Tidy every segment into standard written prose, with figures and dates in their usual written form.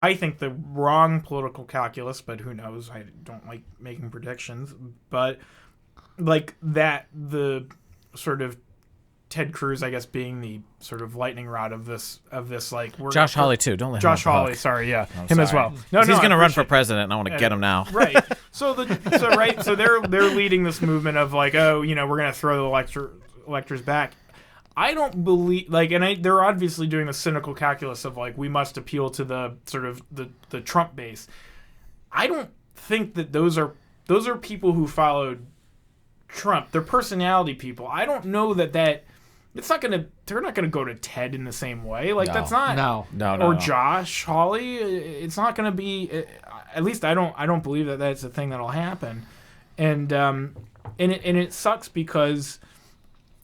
I think the wrong political calculus, but who knows? I don't like making predictions, but like that the sort of Ted Cruz, I guess, being the sort of lightning rod of this like Josh Hawley too. Don't let Josh him Hawley. Sorry, yeah, him as well. No, he's going to run for president, and I want to get him now. Right. So they're leading this movement of like, oh, we're going to throw the electors back. I don't believe they're obviously doing the cynical calculus of like we must appeal to the sort of the Trump base. I don't think that those are people who followed Trump. They're personality people. I don't know that they're not gonna go to Ted in the same way. Like that's not no. Josh Hawley. It's not gonna be. At least I don't believe that that's a thing that'll happen. And it sucks because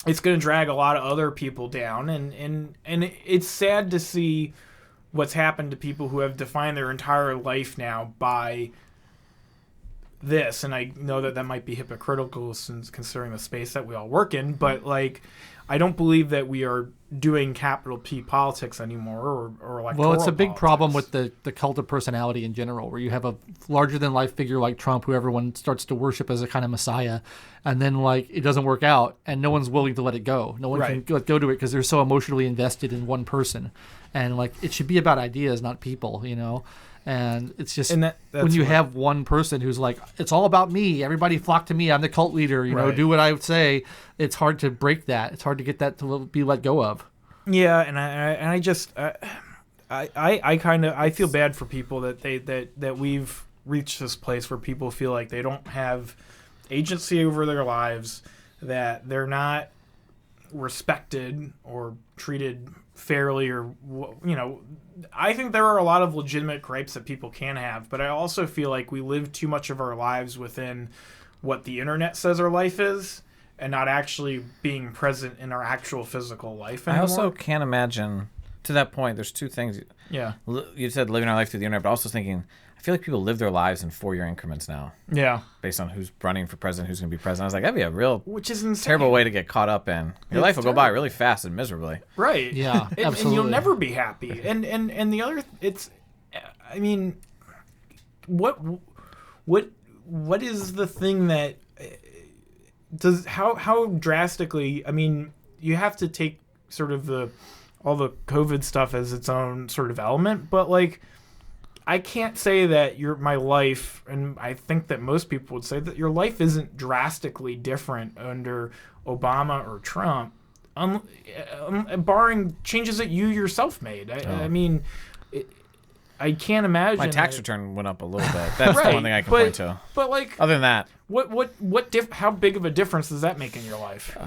it's gonna drag a lot of other people down. And it's sad to see what's happened to people who have defined their entire life now by this. And I know that might be hypocritical since considering the space that we all work in, but like I don't believe that we are doing capital P politics anymore or electoral Well, it's a big politics. problem with the cult of personality in general, where you have a larger than life figure like Trump who everyone starts to worship as a kind of messiah, and then like it doesn't work out and no one's willing to let it go. No one can let go to it because they're so emotionally invested in one person. And like it should be about ideas, not people, And it's just that's when you have one person who's like, it's all about me. Everybody flock to me. I'm the cult leader. Do what I would say. It's hard to break that. It's hard to get that to be let go of. Yeah, and I just I feel bad for people that we've reached this place where people feel like they don't have agency over their lives, that they're not respected or treated fairly, or I think there are a lot of legitimate gripes that people can have, but I also feel like we live too much of our lives within what the internet says our life is and not actually being present in our actual physical life anymore. I also can't imagine, to that point, there's two things. Yeah. You said living our life through the internet, but also thinking, I feel like people live their lives in 4-year increments now. Yeah. Based on who's running for president, who's going to be president. I was like, that'd be a real Which is insane. terrible way to get caught up in. Your life will go by really fast and miserably. Right. Yeah, absolutely. And you'll never be happy. And the other, it's, I mean, what is the thing that does, how drastically, I mean, you have to take sort of all the COVID stuff as its own sort of element, but like, I can't say that my life, and I think that most people would say that your life isn't drastically different under Obama or Trump, barring changes that you yourself made. I mean, I can't imagine. My tax return went up a little bit. That's the one thing I can point to. But like, other than that, how big of a difference does that make in your life?